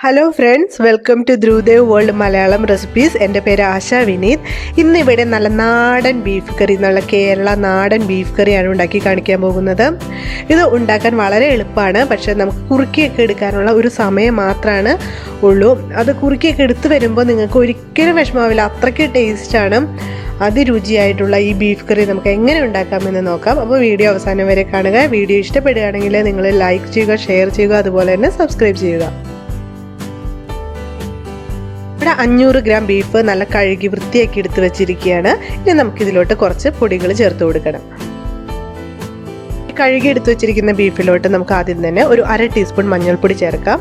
Hello friends, welcome to Dhruv world Malayalam recipes. എൻ്റെ പേര് ആശ വിനീത്. ഇന്നിവിടെ നല്ല നാടൻ ബീഫ് കറി, നല്ല കേരള നാടൻ ബീഫ് കറിയാണ് ഉണ്ടാക്കി കാണിക്കാൻ പോകുന്നത്. ഇത് ഉണ്ടാക്കാൻ വളരെ എളുപ്പമാണ്, പക്ഷേ നമുക്ക് കുറുക്കിയൊക്കെ എടുക്കാനുള്ള ഒരു സമയം മാത്രമാണ് ഉള്ളൂ. അത് കുറുക്കിയൊക്കെ എടുത്ത് വരുമ്പോൾ നിങ്ങൾക്ക് ഒരിക്കലും വിഷമാവില്ല, അത്രയ്ക്ക് ടേസ്റ്റാണ്. അതിരുചിയായിട്ടുള്ള ഈ ബീഫ് കറി നമുക്ക് എങ്ങനെ ഉണ്ടാക്കാമെന്ന് നോക്കാം. അപ്പോൾ വീഡിയോ അവസാനം വരെ കാണുക. വീഡിയോ ഇഷ്ടപ്പെടുകയാണെങ്കിൽ നിങ്ങൾ ലൈക്ക് ചെയ്യുക, ഷെയർ ചെയ്യുക, അതുപോലെ തന്നെ സബ്സ്ക്രൈബ് ചെയ്യുക. ഇവിടെ 500 ഗ്രാം ബീഫ് നല്ല കഴുകി വൃത്തിയാക്കി എടുത്ത് വെച്ചിരിക്കുകയാണ്. ഇനി നമുക്കിതിലോട്ട് കുറച്ച് പൊടികൾ ചേർത്ത് കൊടുക്കണം. കഴുകി എടുത്ത് വെച്ചിരിക്കുന്ന ബീഫിലോട്ട് നമുക്ക് ആദ്യം തന്നെ ഒരു 1/2 ടീസ്പൂൺ മഞ്ഞൾപ്പൊടി ചേർക്കാം.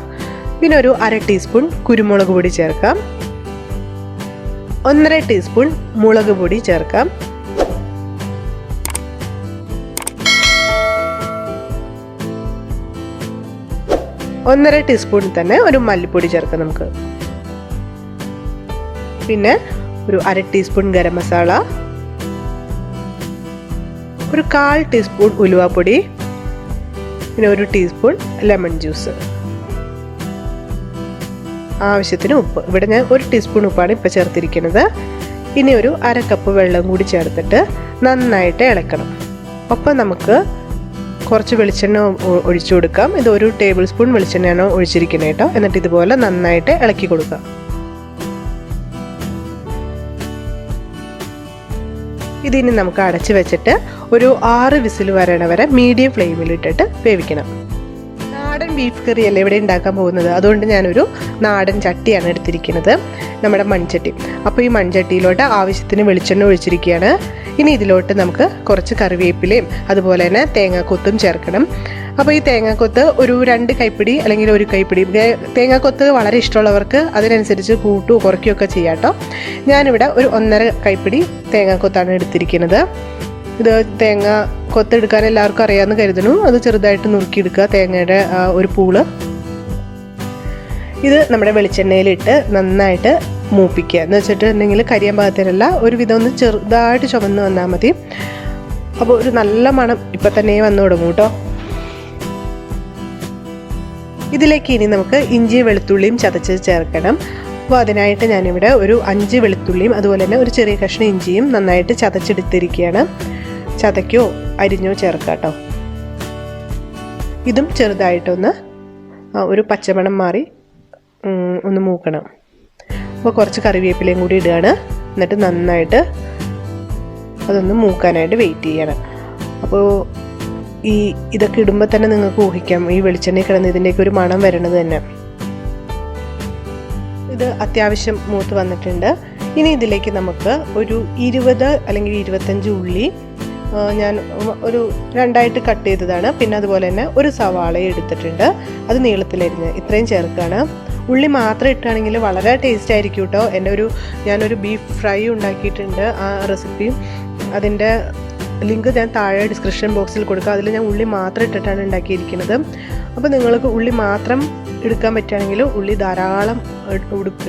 പിന്നെ ഒരു 1/2 ടീസ്പൂൺ കുരുമുളക് പൊടി ചേർക്കാം. 1/2 ടീസ്പൂൺ മുളക് പൊടി ചേർക്കാം. ഒന്നര ടീസ്പൂൺ തന്നെ ഒരു മല്ലിപ്പൊടി ചേർക്കാം നമുക്ക്. പിന്നെ ഒരു 1/2 ടീസ്പൂൺ ഗരം മസാല, ഒരു 1/4 ടീസ്പൂൺ ഉലുവാപ്പൊടി, പിന്നെ ഒരു ടീസ്പൂൺ ലെമൺ ജ്യൂസ്, ആവശ്യത്തിന് ഉപ്പ്. ഇവിടെ ഞാൻ 1 ടീസ്പൂൺ ഉപ്പാണ് ഇപ്പോൾ ചേർത്തിരിക്കുന്നത്. ഇനി ഒരു 1/2 കപ്പ് വെള്ളം കൂടി ചേർത്തിട്ട് നന്നായിട്ട് ഇളക്കണം. ഒപ്പം നമുക്ക് കുറച്ച് വെളിച്ചെണ്ണ ഒഴിച്ചു കൊടുക്കാം. ഇത് 1 ടേബിൾ സ്പൂൺ വെളിച്ചെണ്ണയാണ് ഒഴിച്ചിരിക്കുന്നത് കേട്ടോ. എന്നിട്ട് ഇതുപോലെ നന്നായിട്ട് ഇളക്കി കൊടുക്കാം. ഇതിനി നമുക്ക് അടച്ച് വെച്ചിട്ട് ഒരു 6 വിസിൽ വരണ വരെ മീഡിയം ഫ്ലെയിമിലിട്ടിട്ട് വേവിക്കണം. നാടൻ ബീഫ് കറിയല്ലേ ഇവിടെ ഉണ്ടാക്കാൻ പോകുന്നത്, അതുകൊണ്ട് ഞാനൊരു നാടൻ ചട്ടിയാണ് എടുത്തിരിക്കുന്നത്, നമ്മുടെ മൺചട്ടി. അപ്പോൾ ഈ മൺചട്ടിയിലോട്ട് ആവശ്യത്തിന് വെളിച്ചെണ്ണ ഒഴിച്ചിരിക്കുകയാണ്. ഇനി ഇതിലോട്ട് നമുക്ക് കുറച്ച് കറിവേപ്പിലയും അതുപോലെ തന്നെ തേങ്ങാക്കൊത്തും ചേർക്കണം. അപ്പോൾ ഈ തേങ്ങാക്കൊത്ത് ഒരു 2 കൈപ്പിടി അല്ലെങ്കിൽ 1 കൈപ്പിടി. തേങ്ങാക്കൊത്ത് വളരെ ഇഷ്ടമുള്ളവർക്ക് അതിനനുസരിച്ച് കൂട്ടുകയോ കുറയ്ക്കുകയോ ഒക്കെ ചെയ്യാം കേട്ടോ. ഞാനിവിടെ ഒരു 1.5 കൈപ്പിടി തേങ്ങാക്കൊത്താണ് എടുത്തിരിക്കുന്നത്. ഇത് തേങ്ങ കൊത്തെടുക്കാൻ എല്ലാവർക്കും അറിയാമെന്ന് കരുതുന്നു. അത് ചെറുതായിട്ട് നുറുക്കിയെടുക്കുക, തേങ്ങയുടെ ഒരു പൂള്. ഇത് നമ്മുടെ വെളിച്ചെണ്ണയിലിട്ട് നന്നായിട്ട് മൂപ്പിക്കുക. എന്ന് വെച്ചിട്ടുണ്ടെങ്കിൽ കരിയാൻ പാകത്തിനല്ല, ഒരുവിധം ഒന്ന് ചെറുതായിട്ട് ചുവന്ന് വന്നാൽ മതി. അപ്പോൾ ഒരു നല്ല മണം ഇപ്പം തന്നെ വന്നു തുടങ്ങും കേട്ടോ. ഇതിലേക്ക് ഇനി നമുക്ക് ഇഞ്ചിയും വെളുത്തുള്ളിയും ചതച്ച് ചേർക്കണം. അപ്പോൾ അതിനായിട്ട് ഞാനിവിടെ ഒരു 5 വെളുത്തുള്ളിയും അതുപോലെ തന്നെ ഒരു ചെറിയ കഷ്ണം ഇഞ്ചിയും നന്നായിട്ട് ചതച്ചെടുത്തിരിക്കുകയാണ്. ചതയ്ക്കോ അരിഞ്ഞോ ചേർക്കാം കേട്ടോ. ഇതും ചെറുതായിട്ടൊന്ന് ഒരു പച്ചമണം മാറി ഒന്ന് മൂക്കണം. അപ്പോൾ കുറച്ച് കറിവേപ്പിലയും കൂടി ഇടുകയാണ്. എന്നിട്ട് നന്നായിട്ട് അതൊന്ന് മൂക്കാനായിട്ട് വെയിറ്റ് ചെയ്യണം. അപ്പോൾ ഇതൊക്കെ ഇടുമ്പോൾ തന്നെ നിങ്ങൾക്ക് ഊഹിക്കാം ഈ വെളിച്ചെണ്ണയിൽ കിടന്ന് ഇതിൻ്റെയൊക്കെ ഒരു മണം വരണത് തന്നെ. ഇത് അത്യാവശ്യം മൂത്ത് വന്നിട്ടുണ്ട്. ഇനി ഇതിലേക്ക് നമുക്ക് ഒരു 20 അല്ലെങ്കിൽ 25 ഉള്ളി ഞാൻ ഒരു 2ആയിട്ട് കട്ട് ചെയ്തതാണ്. പിന്നെ അതുപോലെ തന്നെ ഒരു സവാള എടുത്തിട്ടുണ്ട്, അത് നീളത്തിലരിഞ്ഞ് ഇത്രയും ചേർക്കുകയാണ്. ഉള്ളി മാത്രം ഇട്ടാണെങ്കിൽ വളരെ ടേസ്റ്റ് ആയിരിക്കും കേട്ടോ. ഞാനൊരു ബീഫ് ഫ്രൈ ഉണ്ടാക്കിയിട്ടുണ്ട്, ആ റെസിപ്പി, അതിൻ്റെ ലിങ്ക് ഞാൻ താഴെ ഡിസ്ക്രിപ്ഷൻ ബോക്സിൽ കൊടുക്കുക. അതിൽ ഞാൻ ഉള്ളി മാത്രം ഇട്ടിട്ടാണ് ഉണ്ടാക്കിയിരിക്കുന്നത്. അപ്പോൾ നിങ്ങൾക്ക് ഉള്ളി മാത്രം എടുക്കാൻ പറ്റുകയാണെങ്കിൽ ഉള്ളി ധാരാളം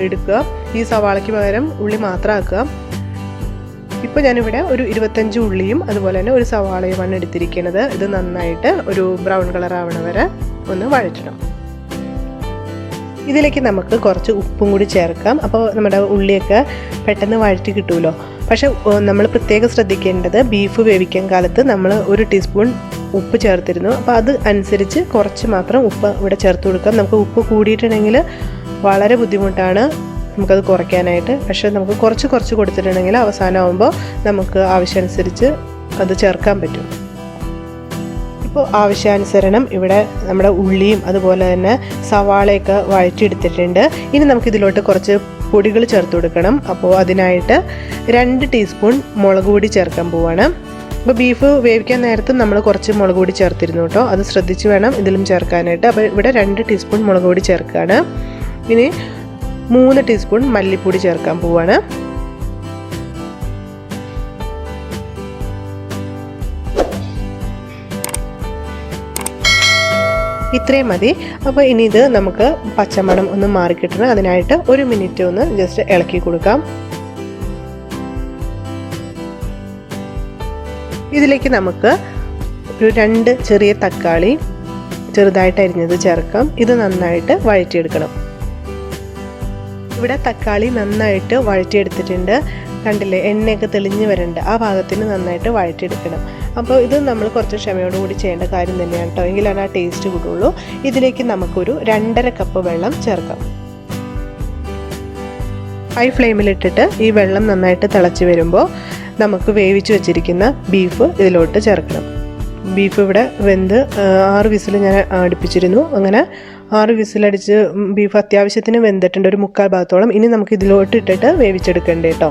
എടുക്കുക. ഈ സവാളയ്ക്ക് പകരം ഉള്ളി മാത്രം ആക്കുക. ഇപ്പോൾ ഞാനിവിടെ ഒരു 25 ഉള്ളിയും അതുപോലെ തന്നെ ഒരു സവാളയുമാണ് എടുത്തിരിക്കുന്നത്. ഇത് നന്നായിട്ട് ഒരു ബ്രൗൺ കളർ ആവണ വരെ ഒന്ന് വഴറ്റണം. ഇതിലേക്ക് നമുക്ക് കുറച്ച് ഉപ്പും കൂടി ചേർക്കാം. അപ്പോൾ നമ്മുടെ ഉള്ളിയൊക്കെ പെട്ടെന്ന് വഴറ്റി കിട്ടുമല്ലോ. പക്ഷേ നമ്മൾ പ്രത്യേകം ശ്രദ്ധിക്കേണ്ടത്, ബീഫ് വേവിക്കാൻ കാലത്ത് നമ്മൾ 1 ടീസ്പൂൺ ഉപ്പ് ചേർത്തിരുന്നു. അപ്പോൾ അത് അനുസരിച്ച് കുറച്ച് മാത്രം ഉപ്പ് ഇവിടെ ചേർത്ത് കൊടുക്കാം. നമുക്ക് ഉപ്പ് കൂടിയിട്ടുണ്ടെങ്കിൽ വളരെ ബുദ്ധിമുട്ടാണ് നമുക്കത് കുറയ്ക്കാനായിട്ട്. പക്ഷേ നമുക്ക് കുറച്ച് കൊടുത്തിട്ടുണ്ടെങ്കിൽ അവസാനമാകുമ്പോൾ നമുക്ക് ആവശ്യാനുസരിച്ച് അത് ചേർക്കാൻ പറ്റും. ഇപ്പോൾ ആവശ്യാനുസരണം ഇവിടെ നമ്മുടെ ഉള്ളിയും അതുപോലെ തന്നെ സവാളയൊക്കെ വഴറ്റിയെടുത്തിട്ടുണ്ട്. ഇനി നമുക്കിതിലോട്ട് കുറച്ച് പൊടികൾ ചേർത്ത് കൊടുക്കണം. അപ്പോൾ അതിനായിട്ട് 2 ടീസ്പൂൺ മുളക് പൊടി ചേർക്കാൻ പോവാണ്. അപ്പോൾ ബീഫ് വേവിക്കാൻ നേരത്ത് നമ്മൾ കുറച്ച് മുളക് പൊടി ചേർത്തിരുന്നു കേട്ടോ, അത് ശ്രദ്ധിച്ച് വേണം ഇതിലും ചേർക്കാനായിട്ട്. അപ്പോൾ ഇവിടെ 2 ടീസ്പൂൺ മുളക് പൊടി ചേർക്കുകയാണ്. ഇനി 3 ടീസ്പൂൺ മല്ലിപ്പൊടി ചേർക്കാൻ പോവാണ്. ഇത്രയും മതി. അപ്പോൾ ഇനി ഇത് നമുക്ക് പച്ചമണം ഒന്ന് മാറിക്കിട്ടണം. അതിനായിട്ട് 1 മിനിറ്റ് ഒന്ന് ജസ്റ്റ് ഇളക്കി കൊടുക്കാം. ഇതിലേക്ക് നമുക്ക് ഒരു 2 ചെറിയ തക്കാളി ചെറുതായിട്ട് അരിഞ്ഞത് ചേർക്കാം. ഇത് നന്നായിട്ട് വഴറ്റിയെടുക്കണം. ഇവിടെ തക്കാളി നന്നായിട്ട് വഴറ്റിയെടുത്തിട്ടുണ്ട്. കണ്ടില്ലേ, എണ്ണയൊക്കെ തെളിഞ്ഞ് വരണ്ട്. ആ ഭാഗത്തിന് നന്നായിട്ട് വഴറ്റിയെടുക്കണം. അപ്പോൾ ഇത് നമ്മൾ കുറച്ച് ക്ഷമയോടുകൂടി ചെയ്യേണ്ട കാര്യം തന്നെയാണ് കേട്ടോ, എങ്കിലാണ് ആ ടേസ്റ്റ് കിട്ടുള്ളൂ. ഇതിലേക്ക് നമുക്കൊരു 2.5 കപ്പ് വെള്ളം ചേർക്കാം. ഹൈ ഫ്ലെയിമിലിട്ടിട്ട് ഈ വെള്ളം നന്നായിട്ട് തിളച്ച് വരുമ്പോൾ നമുക്ക് വേവിച്ച് വെച്ചിരിക്കുന്ന ബീഫ് ഇതിലോട്ട് ചേർക്കണം. ബീഫ് ഇവിടെ വെന്ത് 6 വിസിൽ ഞാൻ അടുപ്പിച്ചിരുന്നു. അങ്ങനെ 6 വിസിലടിച്ച് ബീഫ് അത്യാവശ്യത്തിന് വെന്തിട്ടുണ്ട്, ഒരു 1/4 ഭാഗത്തോളം. ഇനി നമുക്ക് ഇതിലോട്ട് ഇട്ടിട്ട് വേവിച്ചെടുക്കണ്ടേ കേട്ടോ.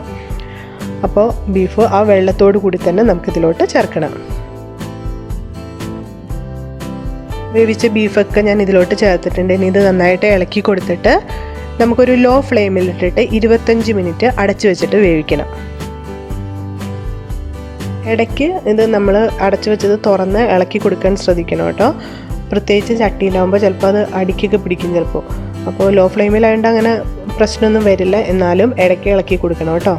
അപ്പോൾ ബീഫ് ആ വെള്ളത്തോട് കൂടി തന്നെ നമുക്കിതിലോട്ട് ചേർക്കണം. വേവിച്ച ബീഫൊക്കെ ഞാൻ ഇതിലോട്ട് ചേർത്തിട്ടുണ്ട്. ഇനി ഇത് നന്നായിട്ട് ഇളക്കി കൊടുത്തിട്ട് നമുക്കൊരു ലോ ഫ്ലെയിമിലിട്ടിട്ട് 25 മിനിറ്റ് അടച്ചു വെച്ചിട്ട് വേവിക്കണം. ഇടയ്ക്ക് ഇത് നമ്മൾ അടച്ചു വെച്ചത് തുറന്ന് ഇളക്കി കൊടുക്കാൻ ശ്രദ്ധിക്കണം കേട്ടോ. പ്രത്യേകിച്ച് ചട്ടിയിലാവുമ്പോൾ ചിലപ്പോൾ അത് അടിക്കൊക്കെ പിടിക്കും ചിലപ്പോൾ. അപ്പോൾ ലോ ഫ്ലെയിമിലായതുകൊണ്ട് അങ്ങനെ പ്രശ്നമൊന്നും വരില്ല, എന്നാലും ഇടയ്ക്ക് ഇളക്കി കൊടുക്കണം കേട്ടോ.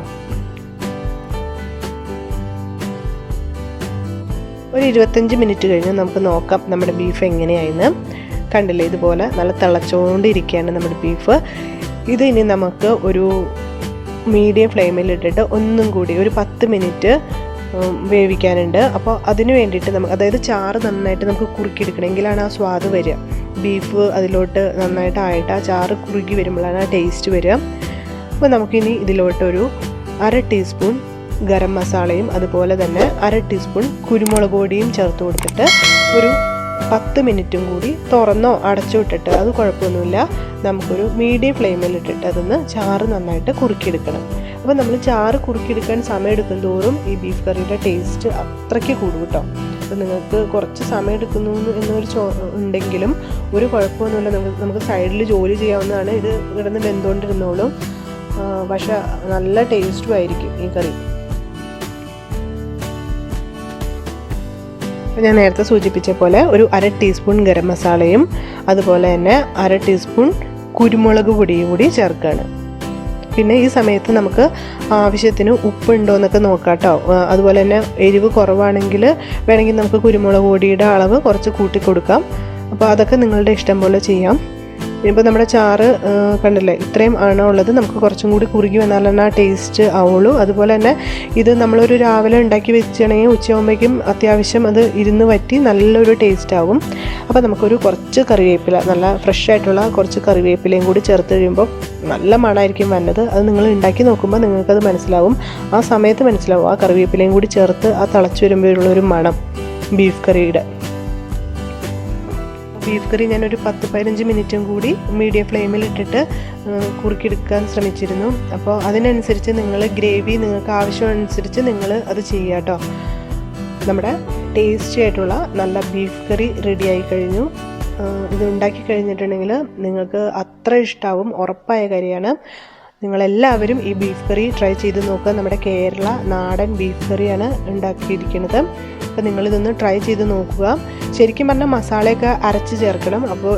ഒരു 25 മിനിറ്റ് കഴിഞ്ഞ് നമുക്ക് നോക്കാം നമ്മുടെ ബീഫ് എങ്ങനെയായിന്ന്. കണ്ടില്ലേ, ഇതുപോലെ നല്ല തിളച്ചുകൊണ്ടിരിക്കുകയാണ് നമ്മുടെ ബീഫ്. ഇത് ഇനി നമുക്ക് ഒരു മീഡിയം ഫ്ലെയിമിലിട്ടിട്ട് ഒന്നും കൂടി ഒരു 10 മിനിറ്റ് വേവിക്കാനുണ്ട്. അപ്പോൾ അതിന് വേണ്ടിയിട്ട് നമുക്ക്, അതായത് ചാറ് നന്നായിട്ട് നമുക്ക് കുറുക്കിയെടുക്കണമെങ്കിലാണ് ആ സ്വാദ് വരിക. ബീഫ് അതിലോട്ട് നന്നായിട്ടായിട്ട് ആ ചാറ് കുറുകി വരുമ്പോഴാണ് ആ ടേസ്റ്റ് വരിക. അപ്പോൾ നമുക്കിനി ഇതിലോട്ടൊരു 1/2 ടീസ്പൂൺ ഗരം മസാലയും അതുപോലെ തന്നെ 1/2 ടീസ്പൂൺ കുരുമുളക് പൊടിയും ചേർത്ത് കൊടുത്തിട്ട് ഒരു 10 മിനിറ്റും കൂടി തുറന്നോ അടച്ചു വിട്ടിട്ട്, അത് കുഴപ്പമൊന്നുമില്ല, നമുക്കൊരു മീഡിയം ഫ്ലെയിമിലിട്ടിട്ട് അതൊന്ന് ചാറ് നന്നായിട്ട് കുറുക്കിയെടുക്കണം. അപ്പോൾ നമ്മൾ ചാറ് കുറുക്കിയെടുക്കാൻ സമയം എടുക്കും തോറും ഈ ബീഫ് കറിയുടെ ടേസ്റ്റ് അത്രയ്ക്ക് കൂടും കേട്ടോ. അപ്പോൾ നിങ്ങൾക്ക് കുറച്ച് സമയം എടുക്കുന്നു എന്നൊരു ഉണ്ടെങ്കിലും ഒരു കുഴപ്പമൊന്നുമില്ല, നമുക്ക് സൈഡിൽ ജോലി ചെയ്യാവുന്നതാണ്. ഇത് കിടന്ന് വെന്തുകൊണ്ടിരുന്നോളും, പക്ഷെ നല്ല ടേസ്റ്റും ആയിരിക്കും ഈ കറി. ഞാൻ നേരത്തെ സൂചിപ്പിച്ച പോലെ ഒരു 1/2 ടീസ്പൂൺ ഗരം മസാലയും അതുപോലെ തന്നെ 1/2 ടീസ്പൂൺ കുരുമുളക് പൊടിയും കൂടി ചേർക്കുകയാണ്. പിന്നെ ഈ സമയത്ത് നമുക്ക് ആവശ്യത്തിന് ഉപ്പുണ്ടോ എന്നൊക്കെ നോക്കാം കേട്ടോ. അതുപോലെ തന്നെ എരിവ് കുറവാണെങ്കിൽ വേണമെങ്കിൽ നമുക്ക് കുരുമുളക് പൊടിയുടെ അളവ് കുറച്ച് കൂട്ടി കൊടുക്കാം. അപ്പോൾ അതൊക്കെ നിങ്ങളുടെ ഇഷ്ടം പോലെ ചെയ്യാം. ഇപ്പോൾ നമ്മുടെ ചാറ് കണ്ടില്ലേ, ഇത്രയും ആണ് ഉള്ളത്. നമുക്ക് കുറച്ചും കൂടി കുറുകി വന്നാലാണ് ആ ടേസ്റ്റ് ആവുള്ളൂ. അതുപോലെ തന്നെ ഇത് നമ്മളൊരു രാവിലെ ഉണ്ടാക്കി വെച്ചിട്ടുണ്ടെങ്കിൽ ഉച്ചയാകുമ്പോഴേക്കും അത്യാവശ്യം അത് ഇരുന്ന് വറ്റി നല്ലൊരു ടേസ്റ്റ് ആകും. അപ്പോൾ നമുക്കൊരു കുറച്ച് കറിവേപ്പില, നല്ല ഫ്രഷ് ആയിട്ടുള്ള കുറച്ച് കറിവേപ്പിലയും കൂടി ചേർത്ത് കഴിയുമ്പോൾ നല്ല മണമായിരിക്കും വന്നത്. അത് നിങ്ങൾ ഉണ്ടാക്കി നോക്കുമ്പോൾ നിങ്ങൾക്കത് മനസ്സിലാവും, ആ സമയത്ത് മനസ്സിലാവും. ആ കറിവേപ്പിലയും കൂടി ചേർത്ത് ആ തിളച്ച് വരുമ്പോഴുള്ളൊരു മണം ബീഫ് കറിയുടെ. ബീഫ് കറി ഞാനൊരു 10-15 മിനിറ്റും കൂടി മീഡിയം ഫ്ലെയിമിലിട്ടിട്ട് കുറുക്കിയെടുക്കാൻ ശ്രമിച്ചിരുന്നു. അപ്പോൾ അതിനനുസരിച്ച് നിങ്ങൾ ഗ്രേവി നിങ്ങൾക്ക് ആവശ്യമനുസരിച്ച് നിങ്ങൾ അത് ചെയ്യുക കേട്ടോ. നമ്മുടെ ടേസ്റ്റി ആയിട്ടുള്ള നല്ല ബീഫ് കറി റെഡിയായി കഴിഞ്ഞു. ഇത് ഉണ്ടാക്കി കഴിഞ്ഞിട്ടുണ്ടെങ്കിൽ നിങ്ങൾക്ക് അത്ര ഇഷ്ടമാവും, ഉറപ്പായ കാര്യമാണ്. നിങ്ങളെല്ലാവരും ഈ ബീഫ് കറി ട്രൈ ചെയ്ത് നോക്കുക. നമ്മുടെ കേരള നാടൻ ബീഫ് കറിയാണ് ഉണ്ടാക്കിയിരിക്കുന്നത്. അപ്പോൾ നിങ്ങളിതൊന്ന് ട്രൈ ചെയ്ത് നോക്കുക. ശരിക്കും പറഞ്ഞാൽ മസാലയൊക്കെ അരച്ച് ചേർക്കണം. അപ്പോൾ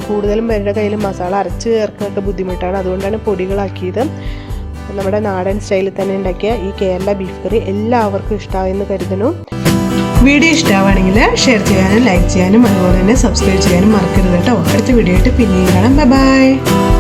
കൂടുതലും പേരുടെ കയ്യിൽ മസാല അരച്ച് ചേർക്കാനൊക്കെ ബുദ്ധിമുട്ടാണ്, അതുകൊണ്ടാണ് പൊടികളാക്കിയത്. നമ്മുടെ നാടൻ സ്റ്റൈലിൽ തന്നെ ഉണ്ടാക്കിയ ഈ കേരള ബീഫ് കറി എല്ലാവർക്കും ഇഷ്ടമായെന്ന് കരുതുന്നു. വീഡിയോ ഇഷ്ടമാവുകയാണെങ്കിൽ ഷെയർ ചെയ്യാനും ലൈക്ക് ചെയ്യാനും അതുപോലെ തന്നെ സബ്സ്ക്രൈബ് ചെയ്യാനും മറക്കരുത് കേട്ടോ. അടുത്ത വീഡിയോ ആയിട്ട് പിന്നെയും കാണാം. Bye bye.